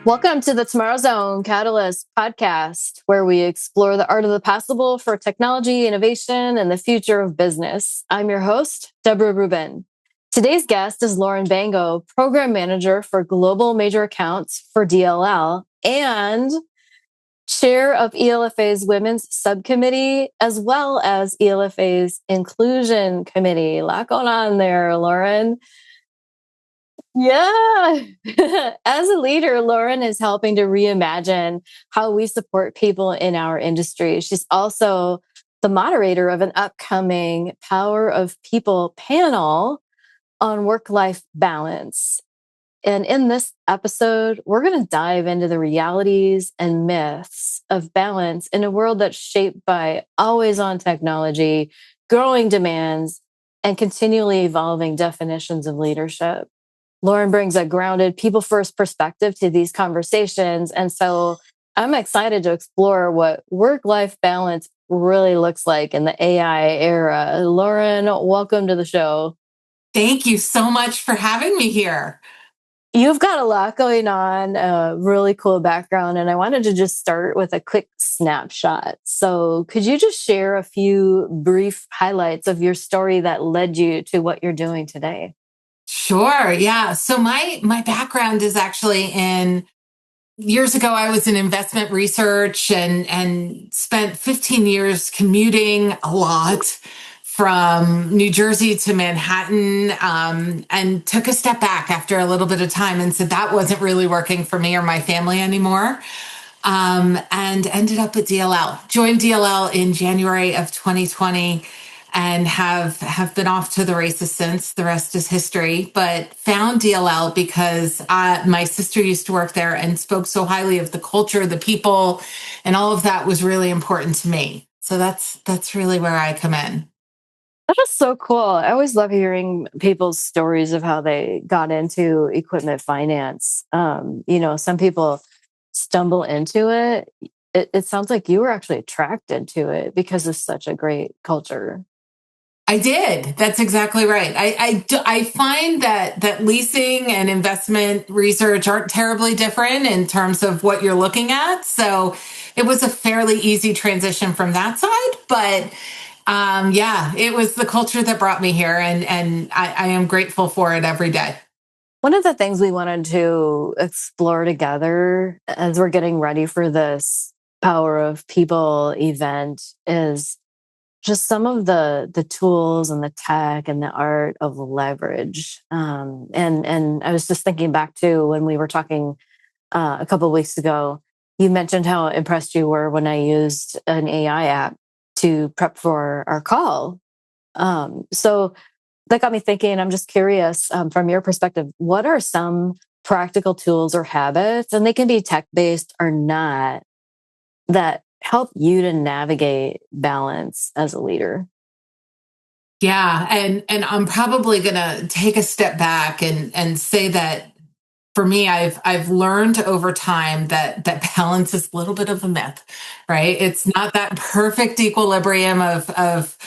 Welcome to the Tomorrow Zone Catalyst podcast, where we explore the art of the possible for technology, innovation, and the future of business. I'm your host, Deborah Rubin. Today's guest is Lauren Baingo, Program Manager for Global Major Accounts for DLL and Chair of ELFA's Women's Subcommittee, as well as ELFA's Inclusion Committee. A lot going on there, Lauren. Yeah. As a leader, Lauren is helping to reimagine how we support people in our industry. She's also the moderator of an upcoming Power of People panel on work-life balance. And in this episode, we're going to dive into the realities and myths of balance in a world that's shaped by always-on technology, growing demands, and continually evolving definitions of leadership. Lauren brings a grounded, people-first perspective to these conversations. And so I'm excited to explore what work-life balance really looks like in the AI era. Lauren, welcome to the show. Thank you so much for having me here. You've got a lot going on, a really cool background, and I wanted to just start with a quick snapshot. So could you just share a few brief highlights of your story that led you to what you're doing today? Sure. Yeah. So my background is actually in years ago, I was in investment research and spent 15 years commuting a lot from New Jersey to Manhattan, and took a step back after a little bit of time and said that wasn't really working for me or my family anymore. And ended up at DLL. Joined DLL in January of 2020 and have been off to the races since. The rest is history. But found DLL because my sister used to work there and spoke so highly of the culture, the people, and all of that was really important to me. So that's really where I come in. That is so cool. I always love hearing people's stories of how they got into equipment finance. Some people stumble into it. It sounds like you were actually attracted to it because of such a great culture. I did. That's exactly right. I find that leasing and investment research aren't terribly different in terms of what you're looking at. So it was a fairly easy transition from that side. But yeah, it was the culture that brought me here, and I am grateful for it every day. One of the things we wanted to explore together as we're getting ready for this Power of People event is just some of the tools and the tech and the art of leverage. And I was just thinking back to when we were talking a couple of weeks ago. You mentioned how impressed you were when I used an AI app to prep for our call. So that got me thinking. I'm just curious, from your perspective, what are some practical tools or habits, and they can be tech-based or not, that help you to navigate balance as a leader? Yeah, and I'm probably gonna take a step back and say that for me, I've learned over time that balance is a little bit of a myth, right? It's not that perfect equilibrium of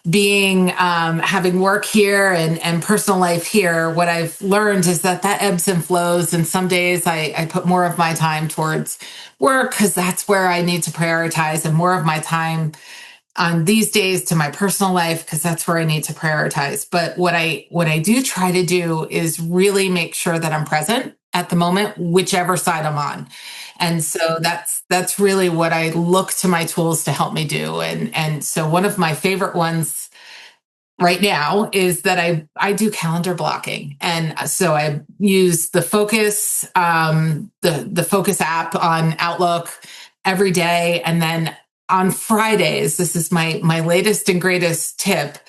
being having work here and personal life here. What I've learned is that ebbs and flows, and some days I put more of my time towards work because that's where I need to prioritize, and more of my time on these days to my personal life because that's where I need to prioritize. But what I do try to do is really make sure that I'm present at the moment, whichever side I'm on. And so that's really what I look to my tools to help me do. And so one of my favorite ones right now is that I do calendar blocking. And so I use the Focus, the Focus app on Outlook every day. And then on Fridays, this is my latest and greatest tip,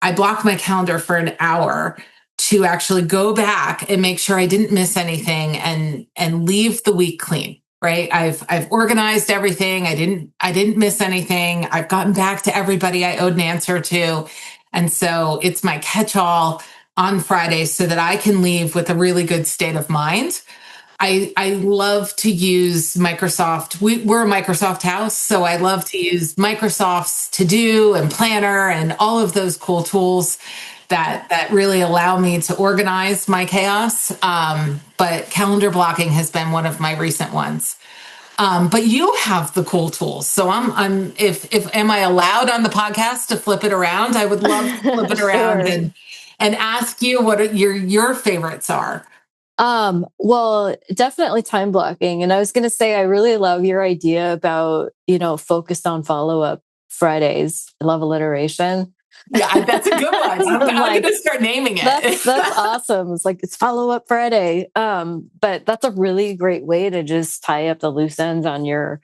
I block my calendar for an hour to actually go back and make sure I didn't miss anything and leave the week clean. Right. I've organized everything. I didn't miss anything. I've gotten back to everybody I owed an answer to. And so it's my catch-all on Friday so that I can leave with a really good state of mind. I love to use Microsoft. We're a Microsoft house, so I love to use Microsoft's To Do and Planner and all of those cool tools that really allow me to organize my chaos. But calendar blocking has been one of my recent ones. But you have the cool tools. So I'm if am I allowed on the podcast to flip it around? I would love to flip it around Sure. and ask you what your favorites are. Well, definitely time blocking. And I was going to say, I really love your idea about, focus on follow up Fridays. I love alliteration. Yeah, that's a good one. I'm I'm going like, to start naming it. that's awesome. It's like it's follow up Friday. But that's a really great way to just tie up the loose ends on your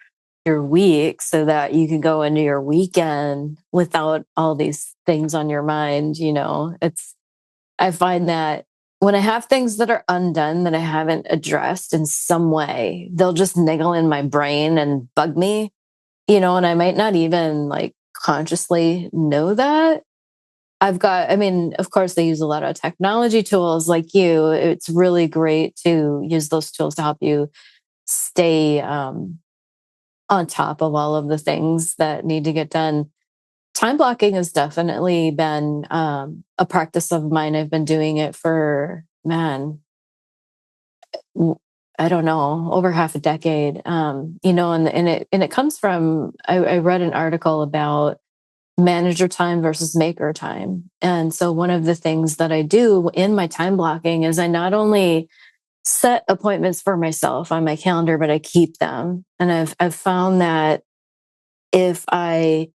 week so that you can go into your weekend without all these things on your mind. I find that when I have things that are undone that I haven't addressed in some way, they'll just niggle in my brain and bug me, and I might not even like consciously know that. I mean, of course, they use a lot of technology tools like you. It's really great to use those tools to help you stay on top of all of the things that need to get done. Time blocking has definitely been a practice of mine. I've been doing it for, man, I don't know, over half a decade. And it comes from I read an article about manager time versus maker time. And so one of the things that I do in my time blocking is I not only set appointments for myself on my calendar, but I keep them. And I've found that if I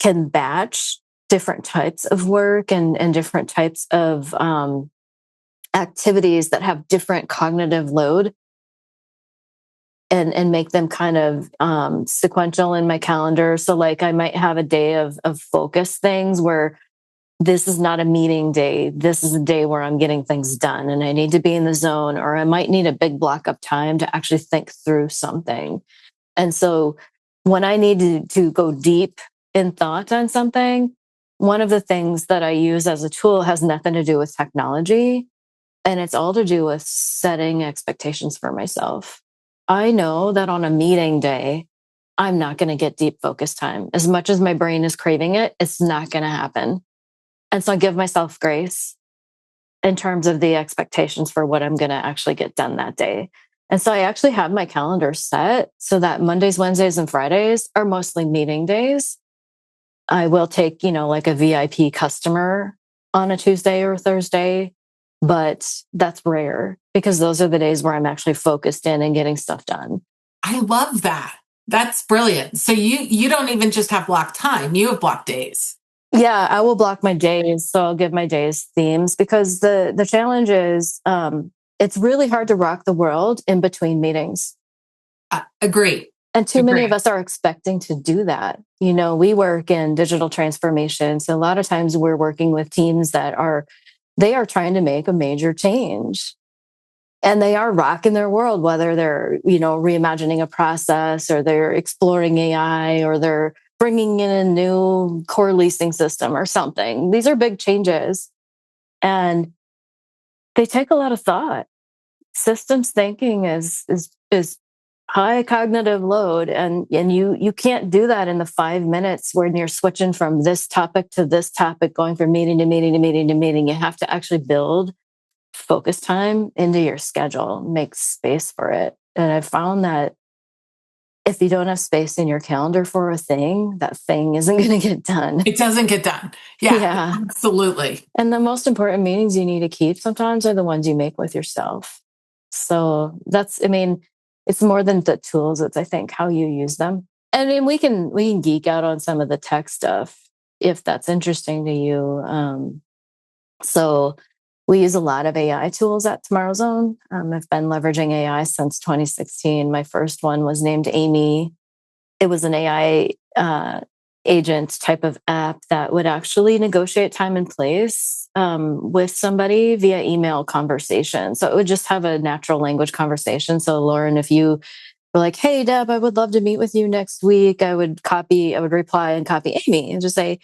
can batch different types of work and different types of activities that have different cognitive load and make them kind of sequential in my calendar. So like I might have a day of focus things where this is not a meeting day. This is a day where I'm getting things done and I need to be in the zone, or I might need a big block of time to actually think through something. And so when I need to go deep in thought on something, one of the things that I use as a tool has nothing to do with technology. And it's all to do with setting expectations for myself. I know that on a meeting day, I'm not going to get deep focus time. As much as my brain is craving it, it's not going to happen. And so I give myself grace in terms of the expectations for what I'm going to actually get done that day. And so I actually have my calendar set so that Mondays, Wednesdays, and Fridays are mostly meeting days. I will take, like a VIP customer on a Tuesday or Thursday, but that's rare because those are the days where I'm actually focused in and getting stuff done. I love that. That's brilliant. So you don't even just have block time, you have block days. Yeah, I will block my days. So I'll give my days themes because the challenge is it's really hard to rock the world in between meetings. Agree. And too many of Agree. us are expecting to do that. We work in digital transformation. So a lot of times we're working with teams they are trying to make a major change. And they are rocking their world, whether they're, reimagining a process or they're exploring AI or they're bringing in a new core leasing system or something. These are big changes and they take a lot of thought. Systems thinking is high cognitive load and you can't do that in the 5 minutes when you're switching from this topic to this topic, going from meeting to meeting to meeting to meeting. You have to actually build focus time into your schedule, make space for it. And I found that if you don't have space in your calendar for a thing, that thing isn't going to get done. It doesn't get done. Yeah, Yeah. absolutely. And the most important meetings you need to keep sometimes are the ones you make with yourself. So it's more than the tools, it's I think how you use them. I mean, we can geek out on some of the tech stuff if that's interesting to you. So we use a lot of AI tools at Tomorrow Zone. I've been leveraging AI since 2016. My first one was named Amy. It was an AI agent type of app that would actually negotiate time and place with somebody via email conversation. So it would just have a natural language conversation. So Lauren, if you were like, "Hey Deb, I would love to meet with you next week," I would reply and copy Amy and just say,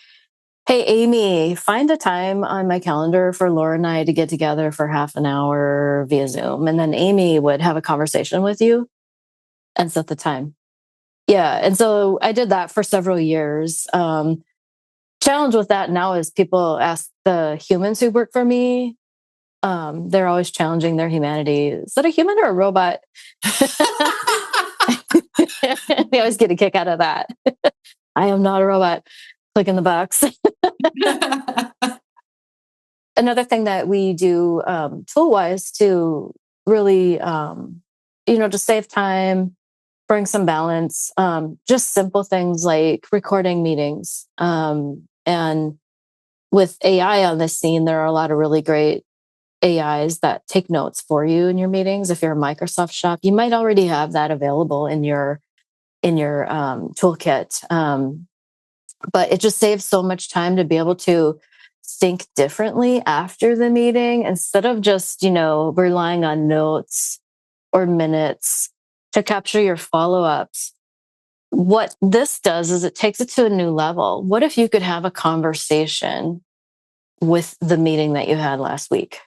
Hey, Amy, find a time on my calendar for Laura and I to get together for half an hour via Zoom. And then Amy would have a conversation with you and set the time. Yeah. And so I did that for several years. Challenge with that now is people ask the humans who work for me. They're always challenging their humanity. Is that a human or a robot? They always get a kick out of that. I am not a robot. Click in the box. Another thing that we do tool wise to really, to save time, bring some balance, just simple things like recording meetings. And with AI on this scene, there are a lot of really great AIs that take notes for you in your meetings. If you're a Microsoft shop, you might already have that available in your toolkit. But it just saves so much time to be able to think differently after the meeting instead of just, relying on notes or minutes to capture your follow-ups. What this does is it takes it to a new level. What if you could have a conversation with the meeting that you had last week?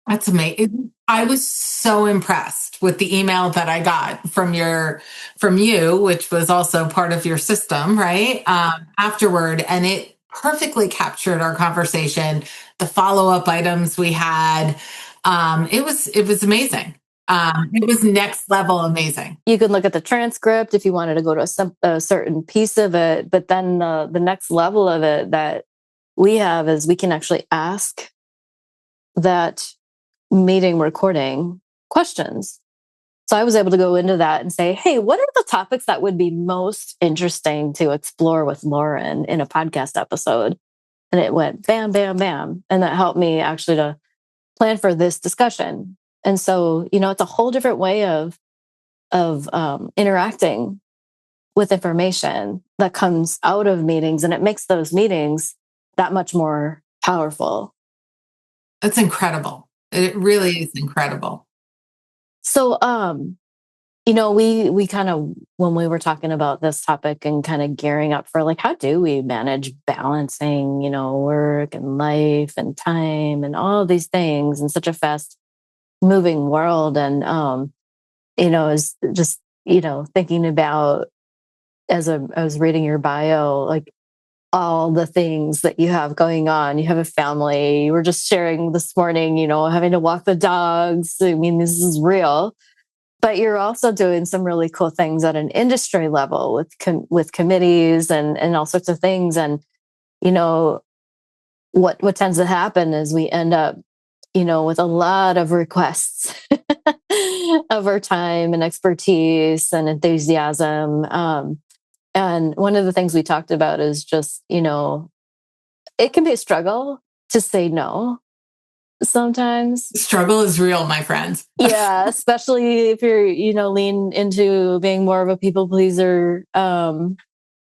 That's amazing. I was so impressed with the email that I got from you, which was also part of your system, right? Afterward, and it perfectly captured our conversation, the follow-up items we had. It was amazing. It was next level amazing. You can look at the transcript if you wanted to go to a certain piece of it, but then the next level of it that we have is we can actually ask that meeting recording questions. So I was able to go into that and say, hey, what are the topics that would be most interesting to explore with Lauren in a podcast episode? And it went bam, bam, bam. And that helped me actually to plan for this discussion. And so, it's a whole different way of interacting with information that comes out of meetings, and it makes those meetings that much more powerful. That's incredible. It really is incredible. So, we kind of, when we were talking about this topic and kind of gearing up for like, how do we manage balancing, work and life and time and all of these things in such a fast moving world? And, is just, thinking about I was reading your bio, like all the things that you have going on. You have a family. You were just sharing this morning, having to walk the dogs. I mean, this is real. But you're also doing some really cool things at an industry level with committees and all sorts of things. And what tends to happen is we end up with a lot of requests of our time and expertise and enthusiasm. And one of the things we talked about is just it can be a struggle to say no sometimes. Struggle is real, my friends. Yeah, especially if you're, lean into being more of a people pleaser.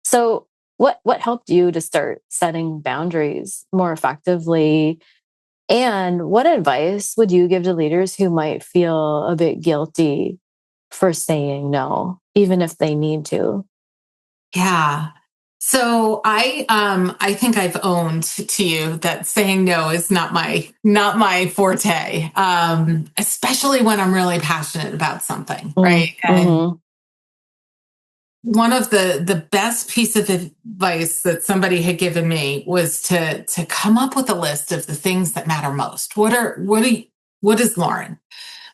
So what helped you to start setting boundaries more effectively? And what advice would you give to leaders who might feel a bit guilty for saying no, even if they need to? Yeah. So I think I've owned to you that saying no is not my forte. Especially when I'm really passionate about something, right? And Mm-hmm. one of the best piece of advice that somebody had given me was to come up with a list of the things that matter most. What is Lauren?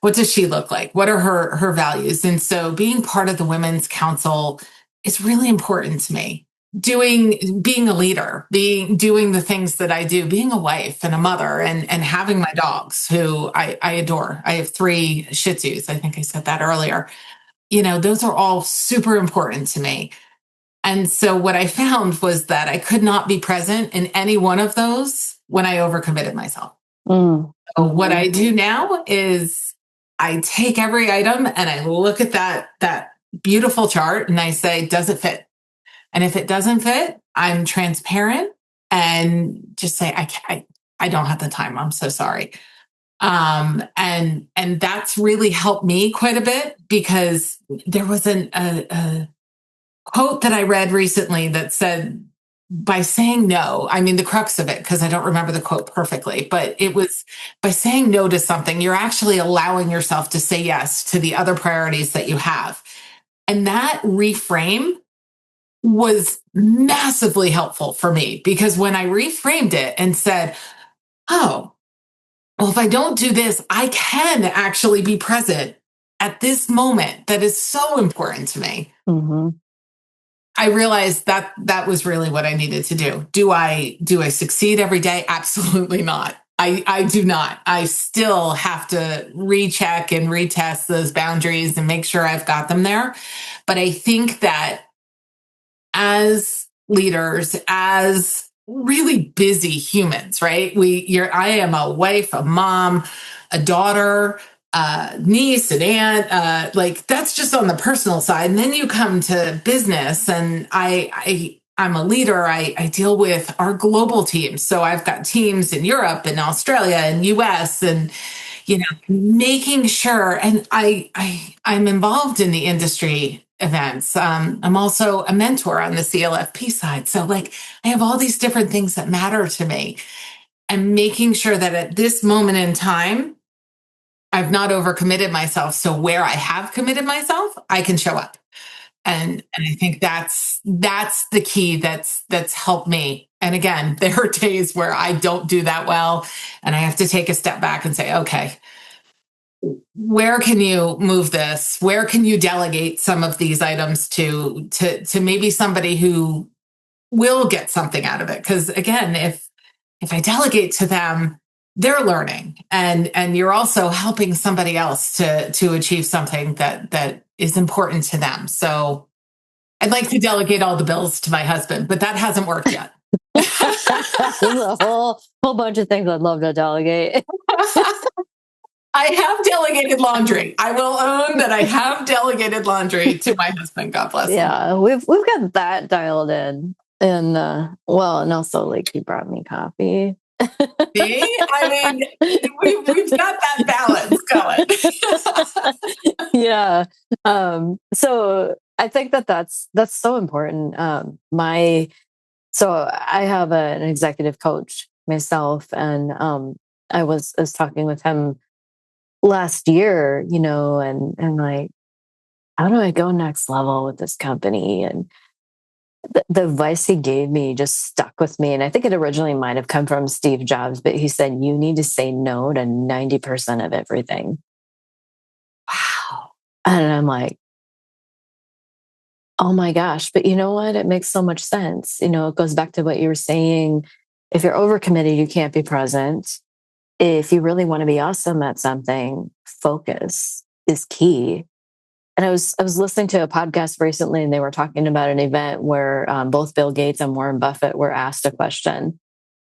What does she look like? What are her values? And so being part of the Women's Council is really important to me. Being a leader, doing the things that I do, being a wife and a mother and having my dogs who I adore. I have 3 Shih Tzus. I think I said that earlier. Those are all super important to me. And so what I found was that I could not be present in any one of those when I overcommitted myself. Mm. So what I do now is I take every item and I look at that beautiful chart and I say, does it fit? And if it doesn't fit, I'm transparent and just say, I don't have the time. I'm so sorry. And that's really helped me quite a bit because there was a quote that I read recently that said, by saying no, I mean, the crux of it, because I don't remember the quote perfectly, but it was by saying no to something, you're actually allowing yourself to say yes to the other priorities that you have. And that reframe was massively helpful for me because when I reframed it and said, oh, well, if I don't do this, I can actually be present at this moment that is so important to me. Mm-hmm. I realized that that was really what I needed to do. Do I succeed every day? Absolutely not. I do not. I still have to recheck and retest those boundaries and make sure I've got them there. But I think that as leaders, as really busy humans, right? I am a wife, a mom, a daughter, niece, an aunt. Like that's just on the personal side, and then you come to business, and I'm a leader. I deal with our global teams, so I've got teams in Europe and Australia and US, and making sure. And I'm involved in the industry events. I'm also a mentor on the CLFP side. So like I have all these different things that matter to me and making sure that at this moment in time, I've not overcommitted myself. So where I have committed myself, I can show up. And I think that's the key that's helped me. And again, there are days where I don't do that well and I have to take a step back and say, okay, where can you move this? Where can you delegate some of these items to maybe somebody who will get something out of it? Because again, if I delegate to them, they're learning, and you're also helping somebody else to achieve something that is important to them. So I'd like to delegate all the bills to my husband, but that hasn't worked yet. There's a whole bunch of things I'd love to delegate. I have delegated laundry. I will own that I have delegated laundry to my husband. God bless him. Yeah, we've got that dialed in. And well, and also like he brought me coffee. See? I mean, we've got that balance going. Yeah. So I think that's so important. So I have an executive coach myself, and I was talking with him last year, and like, how do I go next level with this company? And the advice he gave me just stuck with me. And I think it originally might have come from Steve Jobs, but he said, you need to say no to 90% of everything. Wow. And I'm like, oh my gosh. But you know what? It makes so much sense. It goes back to what you were saying. If you're overcommitted, you can't be present. If you really want to be awesome at something, focus is key. And I was listening to a podcast recently, and they were talking about an event where both Bill Gates and Warren Buffett were asked a question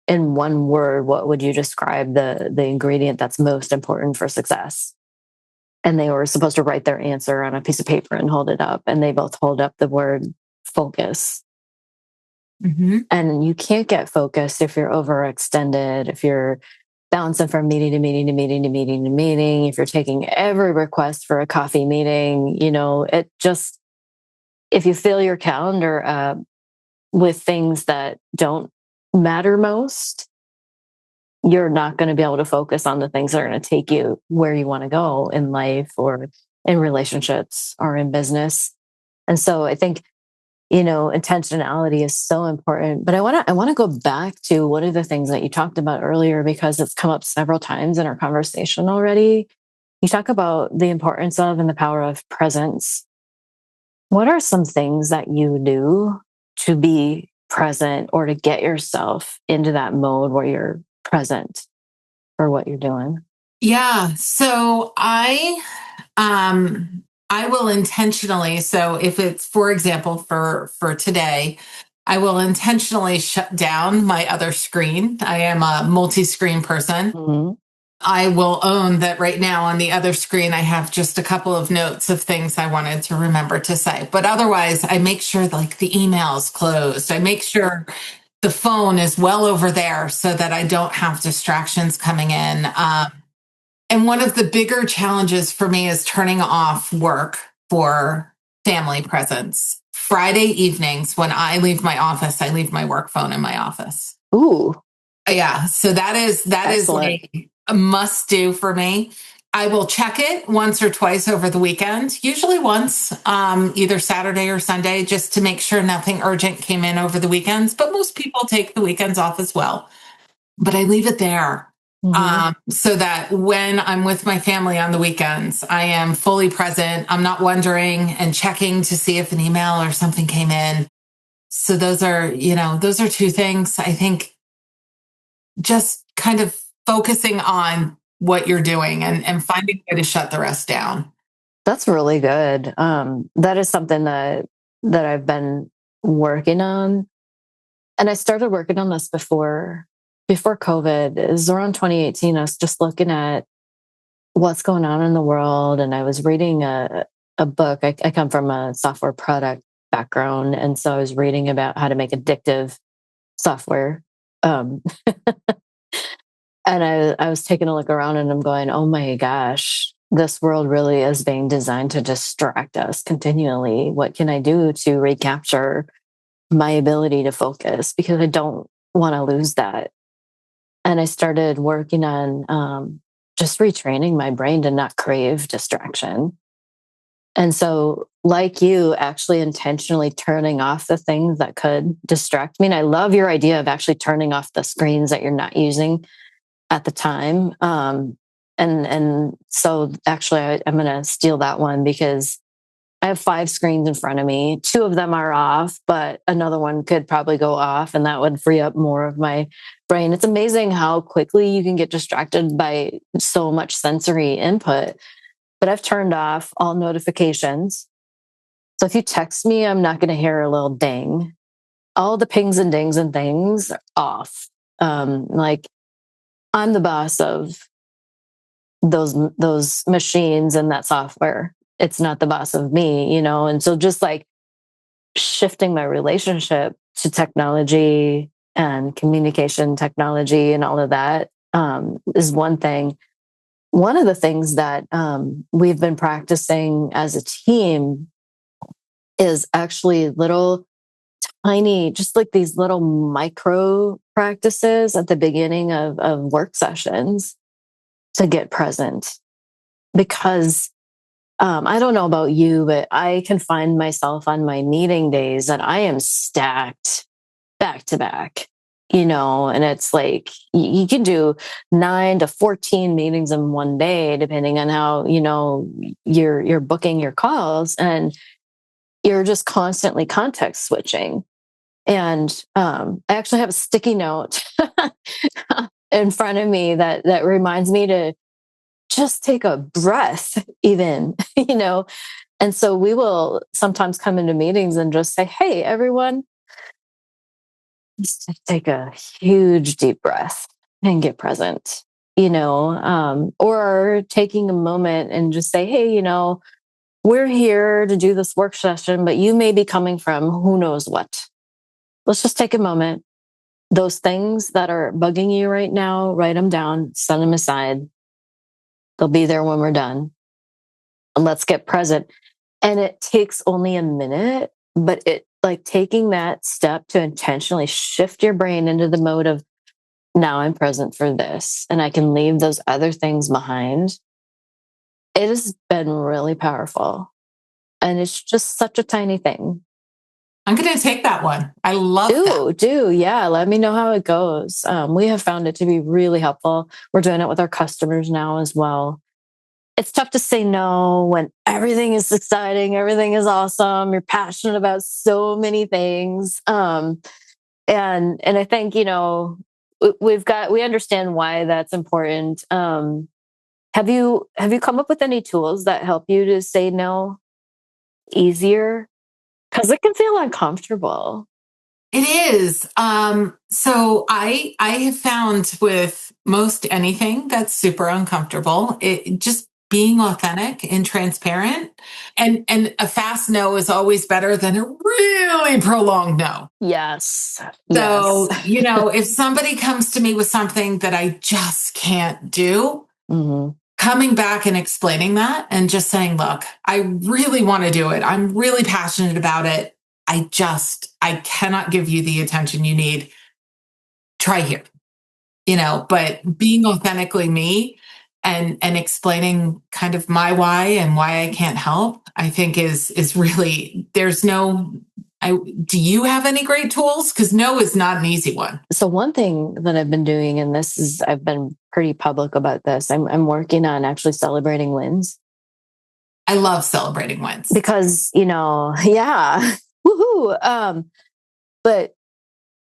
in one word. What would you describe the ingredient that's most important for success? And they were supposed to write their answer on a piece of paper and hold it up. And they both hold up the word focus. Mm-hmm. And you can't get focused if you're overextended, if you're bouncing from meeting to meeting to meeting to meeting to meeting, if you're taking every request for a coffee meeting, it just, if you fill your calendar with things that don't matter most, you're not going to be able to focus on the things that are going to take you where you want to go in life or in relationships or in business. And so I think, intentionality is so important. But I want to go back to one of the things that you talked about earlier, because it's come up several times in our conversation already. You talk about the importance of and the power of presence. What are some things that you do to be present or to get yourself into that mode where you're present for what you're doing? Yeah. So I will intentionally, so if it's, for example, for today, I will intentionally shut down my other screen. I am a multi-screen person. Mm-hmm. I will own that right now on the other screen, I have just a couple of notes of things I wanted to remember to say. But otherwise, I make sure like the email's closed. I make sure the phone is well over there so that I don't have distractions coming in. And one of the bigger challenges for me is turning off work for family presence, Friday evenings when I leave my office, I leave my work phone in my office. Ooh, Yeah. So that is excellent. like a must do for me. I will check it once or twice over the weekend, usually once, either Saturday or Sunday, just to make sure nothing urgent came in over the weekends. But most people take the weekends off as well. But I leave it there, Hmm. so that when I'm with my family on the weekends, I am fully present. I'm not wondering and checking to see if an email or something came in. So those are two things I think, just kind of focusing on what you're doing and finding a way to shut the rest down. That's really good. That is something that I've been working on, and I started working on this before COVID. It was around 2018. I was just looking at what's going on in the world, and I was reading a book. I come from a software product background, and so I was reading about how to make addictive software. Um, and I was taking a look around, and I'm going, oh my gosh, this world really is being designed to distract us continually. What can I do to recapture my ability to focus? Because I don't want to lose that. And I started working on just retraining my brain to not crave distraction. And so, like you, actually intentionally turning off the things that could distract me. And I love your idea of actually turning off the screens that you're not using at the time. And so actually, I'm going to steal that one because I have 5 screens in front of me. 2 of them are off, but another one could probably go off, and that would free up more of my brain. It's amazing how quickly you can get distracted by so much sensory input. But I've turned off all notifications. So if you text me, I'm not going to hear a little ding. All the pings and dings and things are off. Like I'm the boss of those machines and that software. It's not the boss of me. And so just like shifting my relationship to technology and communication technology and all of that is one thing. One of the things that we've been practicing as a team is actually little tiny, just like these little micro practices at the beginning of work sessions to get present. Because I don't know about you, but I can find myself on my meeting days that I am stacked back to back. And it's like you can do 9 to 14 meetings in one day, depending on how you're booking your calls, and you're just constantly context switching. And I actually have a sticky note in front of me that reminds me to just take a breath, even, you know. And so we will sometimes come into meetings and just say, hey, everyone, just take a huge deep breath and get present. Or taking a moment and just say, hey, we're here to do this work session, but you may be coming from who knows what. Let's just take a moment. Those things that are bugging you right now, write them down, set them aside. They'll be there when we're done. And let's get present. And it takes only a minute, but it like taking that step to intentionally shift your brain into the mode of now I'm present for this and I can leave those other things behind. It has been really powerful. And it's just such a tiny thing. I'm going to take that one. I love that. Do. Yeah. Let me know how it goes. We have found it to be really helpful. We're doing it with our customers now as well. It's tough to say no when everything is exciting, everything is awesome. You're passionate about so many things. And I think, we understand why that's important. Have you come up with any tools that help you to say no easier? Because it can feel uncomfortable. It is. So I have found with most anything that's super uncomfortable, it just being authentic and transparent, and a fast no is always better than a really prolonged no. Yes. So, Yes. if somebody comes to me with something that I just can't do, Hmm. coming back and explaining that and just saying, look, I really want to do it. I'm really passionate about it. I cannot give you the attention you need. Try here, but being authentically me and explaining kind of my why and why I can't help, I think is really, there's no, do you have any great tools? Because no is not an easy one. So one thing that I've been doing, and I've been pretty public about this, I'm working on actually celebrating wins. I love celebrating wins. Because, yeah, woohoo. But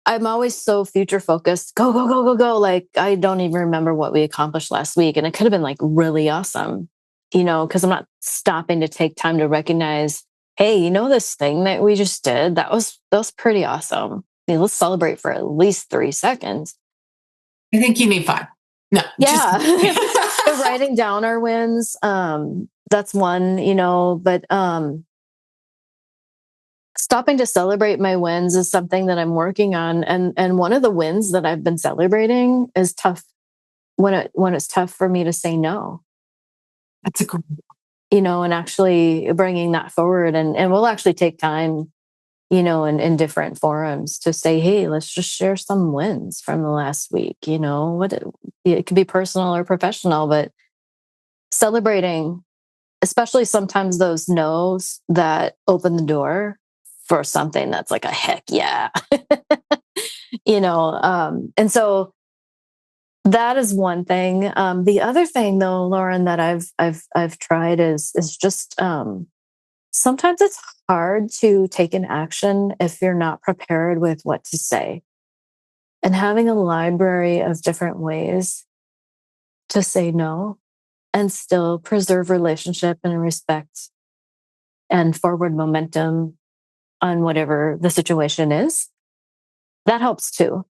I'm always so future focused. Go, go, go, go, go. Like, I don't even remember what we accomplished last week. And it could have been like really awesome, because I'm not stopping to take time to recognize, hey, this thing that we just did, that was pretty awesome. Let's celebrate for at least 3 seconds. I think you need 5. No. Yeah. So writing down our wins. That's one, but stopping to celebrate my wins is something that I'm working on. And one of the wins that I've been celebrating is tough when it's tough for me to say no. That's a great, and actually bringing that forward, and we'll actually take time, in different forums to say, hey, let's just share some wins from the last week. It could be personal or professional, but celebrating, especially sometimes those no's that open the door for something that's like a heck yeah. And so that is one thing. The other thing though, Lauren, that I've tried is just sometimes it's hard to take an action if you're not prepared with what to say. And having a library of different ways to say no and still preserve relationship and respect and forward momentum on whatever the situation is, that helps too.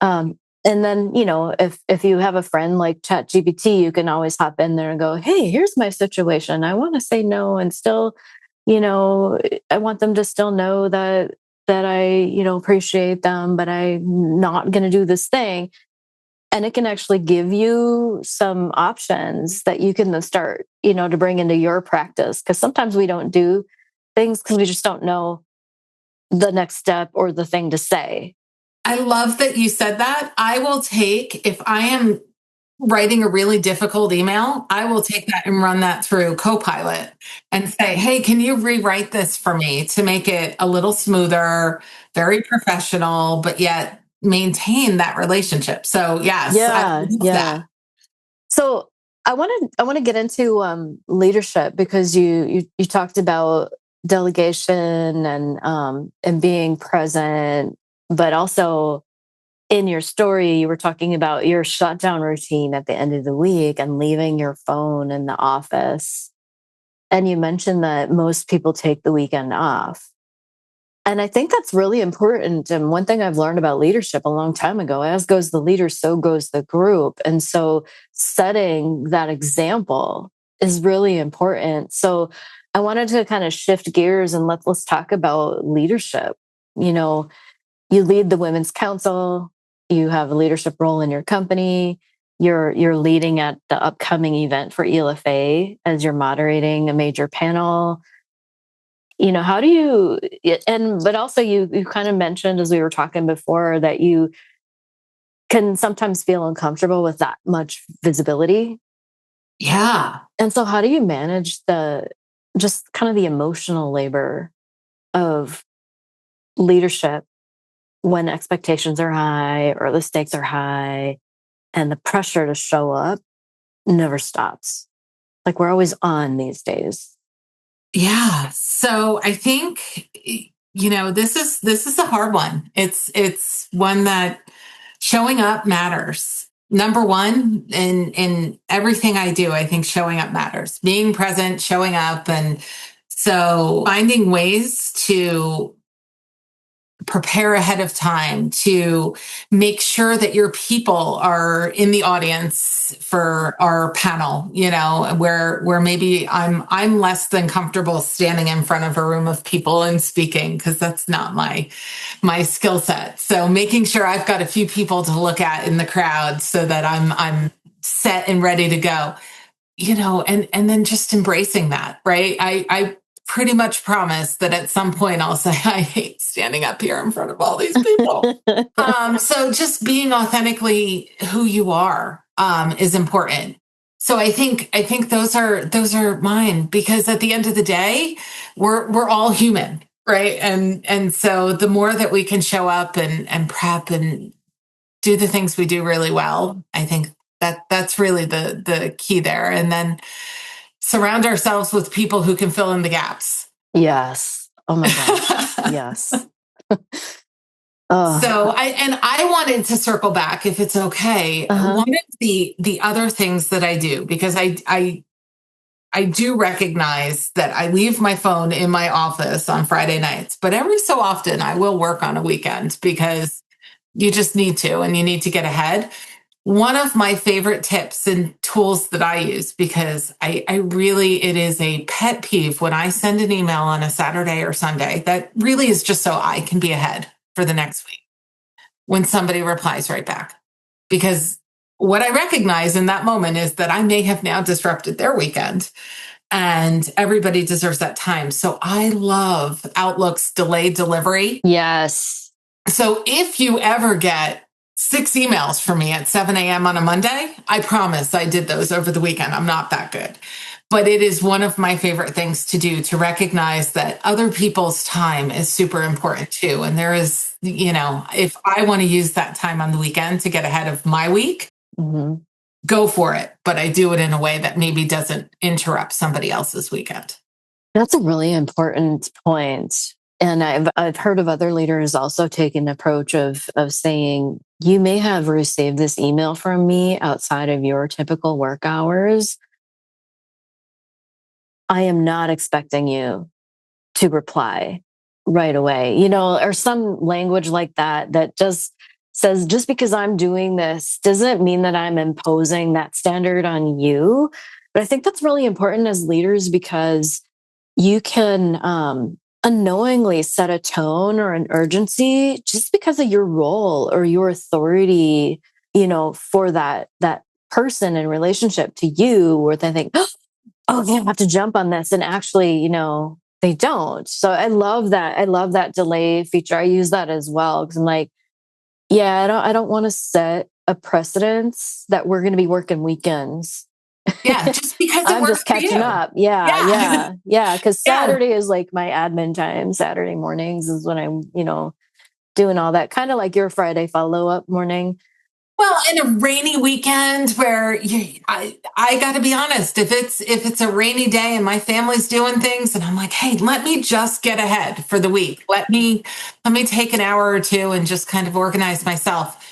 And then, if you have a friend like ChatGPT, you can always hop in there and go, hey, here's my situation. I want to say no, and still, I want them to still know that I, appreciate them, but I'm not going to do this thing. And it can actually give you some options that you can then start, to bring into your practice. Because sometimes we don't do things because we just don't know the next step or the thing to say. I love that you said that. I will take, if I am writing a really difficult email, I will take that and run that through Copilot and say, hey, can you rewrite this for me to make it a little smoother, very professional, but yet maintain that relationship? So yes, I love that. So I want to get into leadership, because you talked about delegation and being present, but also in your story you were talking about your shutdown routine at the end of the week and leaving your phone in the office. And you mentioned that most people take the weekend off. And I think that's really important. And one thing I've learned about leadership a long time ago, as goes the leader, so goes the group. And so setting that example is really important. So I wanted to kind of shift gears and let's talk about leadership. You lead the Women's Council, you have a leadership role in your company, you're leading at the upcoming event for ELFA as you're moderating a major panel. How do you, but also you kind of mentioned, as we were talking before, that you can sometimes feel uncomfortable with that much visibility. Yeah. And so how do you manage just kind of the emotional labor of leadership when expectations are high or the stakes are high and the pressure to show up never stops? Like, we're always on these days. Yeah. So I think, this is a hard one. It's one that showing up matters. Number one, in everything I do, I think showing up matters. Being present, showing up. And so finding ways to prepare ahead of time, to make sure that your people are in the audience for our panel, where maybe I'm less than comfortable standing in front of a room of people and speaking, because that's not my skill set. So making sure I've got a few people to look at in the crowd so that I'm set and ready to go, and then just embracing that, right? I pretty much promise that at some point I'll say, I hate standing up here in front of all these people. So just being authentically who you are is important. So I think those are mine, because at the end of the day, we're all human, right? And so the more that we can show up and prep and do the things we do really well, I think that's really the key there. And then surround ourselves with people who can fill in the gaps. Yes. Oh my gosh. Yes. Oh. So I wanted to circle back, if it's okay. One of the other things that I do, because I do recognize that I leave my phone in my office on Friday nights, but every so often I will work on a weekend, because you just need to, and you need to get ahead. One of my favorite tips and tools that I use, because I really, it is a pet peeve when I send an email on a Saturday or Sunday that really is just so I can be ahead for the next week, when somebody replies right back. Because what I recognize in that moment is that I may have now disrupted their weekend, and everybody deserves that time. So I love Outlook's delayed delivery. Yes. So if you ever get 6 emails from me at 7 a.m. on a Monday, I promise I did those over the weekend. I'm not that good. But it is one of my favorite things to do, to recognize that other people's time is super important too. And there is, if I want to use that time on the weekend to get ahead of my week, go for it. But I do it in a way that maybe doesn't interrupt somebody else's weekend. That's a really important point. And I've heard of other leaders also taking the approach of saying, you may have received this email from me outside of your typical work hours. I am not expecting you to reply right away, or some language like that just says, just because I'm doing this doesn't mean that I'm imposing that standard on you. But I think that's really important as leaders, because you can unknowingly set a tone or an urgency just because of your role or your authority, for that person in relationship to you, where they think, oh, they have to jump on this, and actually, they don't. So I love that. I love that delay feature. I use that as well, because I'm like, yeah, I don't want to set a precedence that we're going to be working weekends. Yeah, just because it I'm works just catching for you. up. Yeah. Because Yeah. Saturday is like my admin time. Saturday mornings is when I'm, doing all that. Kind of like your Friday follow up morning. Well, in a rainy weekend where I got to be honest, if it's a rainy day and my family's doing things, and I'm like, hey, let me just get ahead for the week. Let me take an hour or two and just kind of organize myself.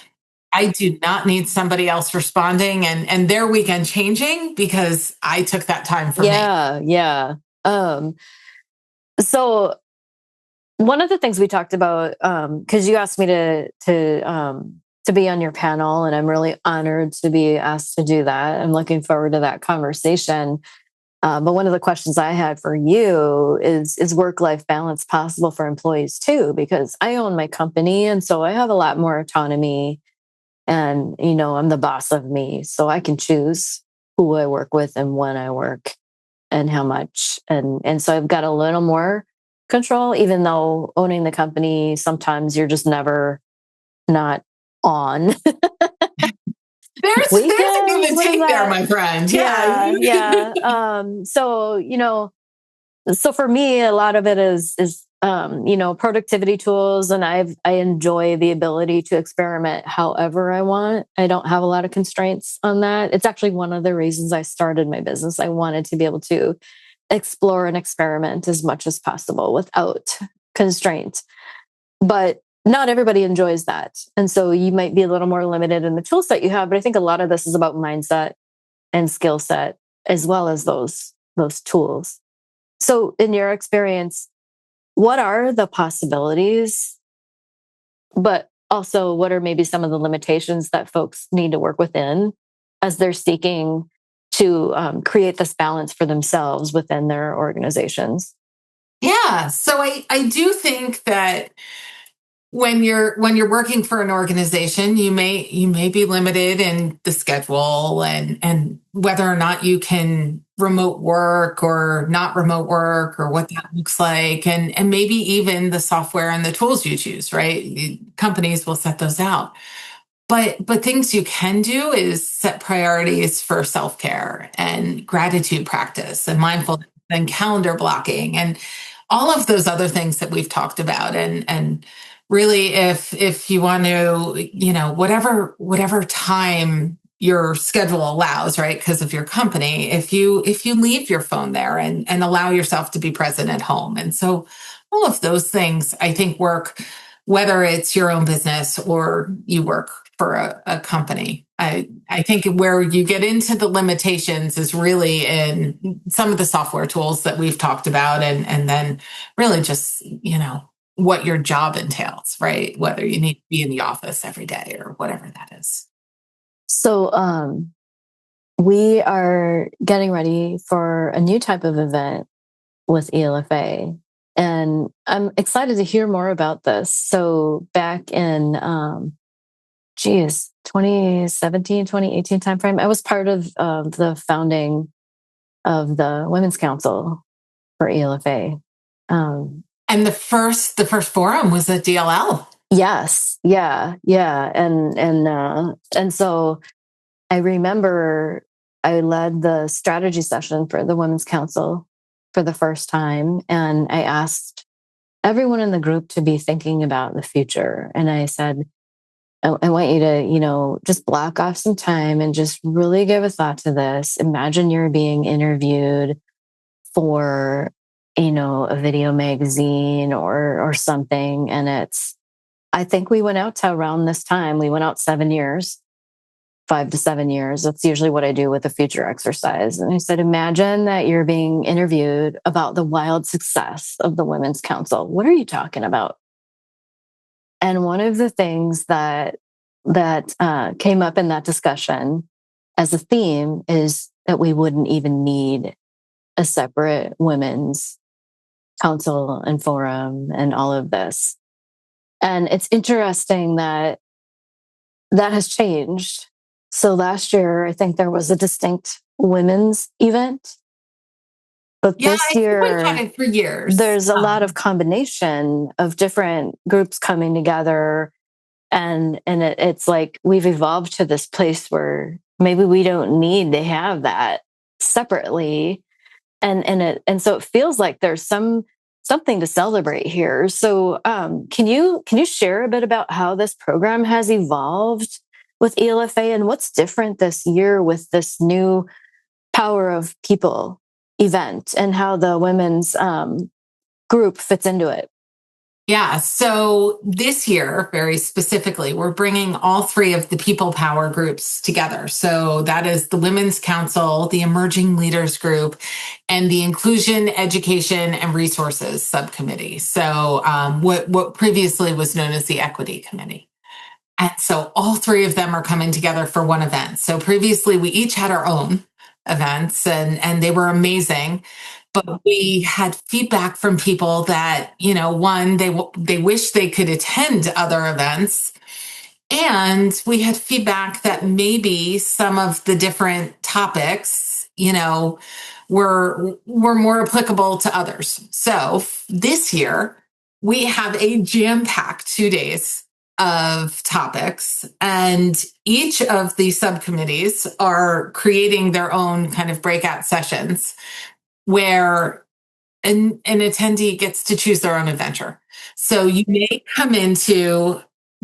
I do not need somebody else responding and their weekend changing, because I took that time for me. Yeah. So one of the things we talked about, because you asked me to be on your panel, and I'm really honored to be asked to do that. I'm looking forward to that conversation. But one of the questions I had for you is work-life balance possible for employees too? Because I own my company, and so I have a lot more autonomy, and I'm the boss of me, so I can choose who I work with and when I work and how much. And so I've got a little more control, even though owning the company, sometimes you're just never not on. There's a give and take there, my friend. Yeah. So for me, a lot of it is productivity tools, and I enjoy the ability to experiment however I want. I don't have a lot of constraints on that. It's actually one of the reasons I started my business. I wanted to be able to explore and experiment as much as possible without constraint. But not everybody enjoys that. And so you might be a little more limited in the tool set you have. But I think a lot of this is about mindset and skill set, as well as those tools. So in your experience, what are the possibilities, but also what are maybe some of the limitations that folks need to work within as they're seeking to create this balance for themselves within their organizations? Yeah. So I do think that when you're working for an organization, you may be limited in the schedule and whether or not you can remote work or not remote work or what that looks like, and maybe even the software and the tools you choose, right? Companies will set those out. But things you can do is set priorities for self-care and gratitude practice and mindfulness and calendar blocking and all of those other things that we've talked about. And really, if you want to, whatever time your schedule allows, right? Because of your company, if you leave your phone there and allow yourself to be present at home. And so all of those things I think work, whether it's your own business or you work for a company. I think where you get into the limitations is really in some of the software tools that we've talked about, and then really just, what your job entails, right? Whether you need to be in the office every day or whatever that is. So, we are getting ready for a new type of event with ELFA, and I'm excited to hear more about this. So, back in 2017, 2018 timeframe, I was part of the founding of the Women's Council for ELFA. And the first forum was at DLL. Yes, yeah, yeah, and so I remember I led the strategy session for the Women's Council for the first time, and I asked everyone in the group to be thinking about the future, and I said, I want you to, just block off some time and just really give a thought to this. Imagine you're being interviewed for, a video magazine or something. And I think we went out to around this time. We went out 7 years, 5 to 7 years. That's usually what I do with a future exercise. And I said, imagine that you're being interviewed about the wild success of the Women's Council. What are you talking about? And one of the things that came up in that discussion as a theme is that we wouldn't even need a separate women's council and forum and all of this. And it's interesting that has changed. So last year, I think there was a distinct women's event. But Yeah, this I think we've had year, it for years. there's a lot of combination of different groups coming together. And it's like we've evolved to this place where maybe we don't need to have that separately. And so it feels like there's something to celebrate here. So can you share a bit about how this program has evolved with ELFA and what's different this year with this new Power of People event and how the women's group fits into it? Yeah. So this year, very specifically, we're bringing all three of the people power groups together. So that is the Women's Council, the Emerging Leaders Group, and the Inclusion, Education, and Resources Subcommittee. So what previously was known as the Equity Committee. And so all three of them are coming together for one event. So previously we each had our own events and they were amazing. But we had feedback from people that, one, they wish they could attend other events. And we had feedback that maybe some of the different topics, were more applicable to others. So this year, we have a jam-packed 2 days of topics, and each of the subcommittees are creating their own kind of breakout sessions where an attendee gets to choose their own adventure. So you may come into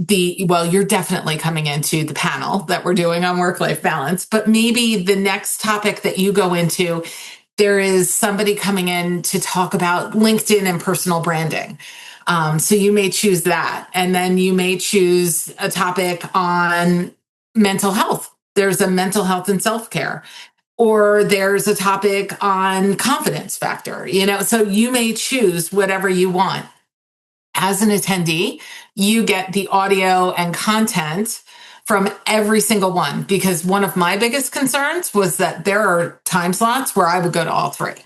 you're definitely coming into the panel that we're doing on work-life balance, but maybe the next topic that you go into, there is somebody coming in to talk about LinkedIn and personal branding. So you may choose that. And then you may choose a topic on mental health. There's a mental health and self-care. Or there's a topic on confidence factor, so you may choose whatever you want. As an attendee, you get the audio and content from every single one, because one of my biggest concerns was that there are time slots where I would go to all three. So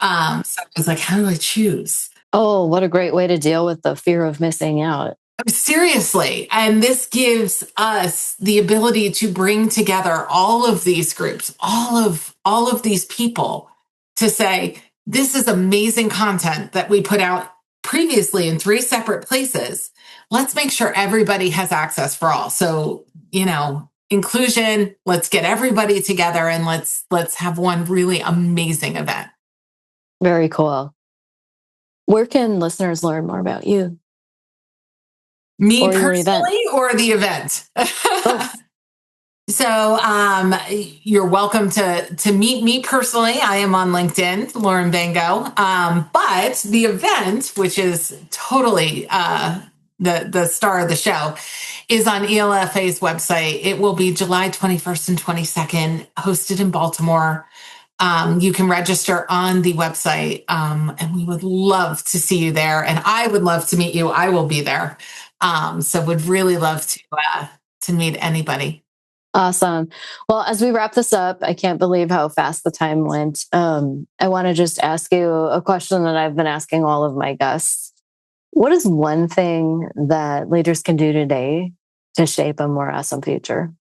I was like, how do I choose? Oh, what a great way to deal with the fear of missing out. Seriously. And this gives us the ability to bring together all of these groups, all of all of these people to say, this is amazing content that we put out previously in 3 separate places. Let's make sure everybody has access for all. So, inclusion, let's get everybody together and let's have one really amazing event. Very cool. Where can listeners learn more about you? Me or your event? personally or the event? Both. So you're welcome to meet me personally. I am on LinkedIn, Lauren Baingo. But the event, which is totally the star of the show, is on ELFA's website. It will be July 21st and 22nd, hosted in Baltimore. You can register on the website, and we would love to see you there. And I would love to meet you. I will be there. So would really love to meet anybody. Awesome. Well, as we wrap this up, I can't believe how fast the time went. I want to just ask you a question that I've been asking all of my guests. What is one thing that leaders can do today to shape a more awesome future?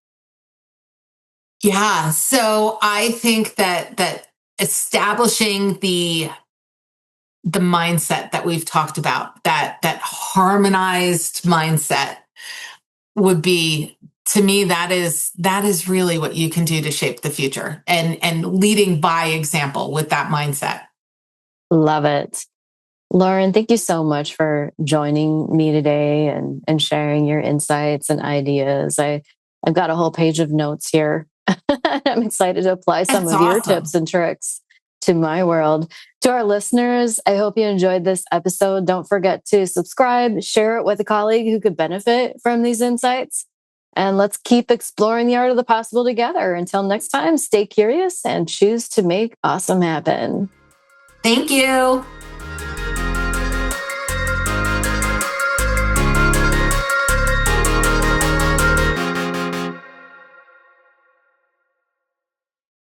Yeah. So I think that establishing the mindset that we've talked about, that harmonized mindset would be, to me, that is really what you can do to shape the future, and leading by example with that mindset. Love it. Lauren, thank you so much for joining me today and sharing your insights and ideas. I've got a whole page of notes here. I'm excited to apply some That's of your awesome. tips and tricks to my world. To our listeners, I hope you enjoyed this episode. Don't forget to subscribe, share it with a colleague who could benefit from these insights. And let's keep exploring the art of the possible together. Until next time, stay curious and choose to make awesome happen. Thank you.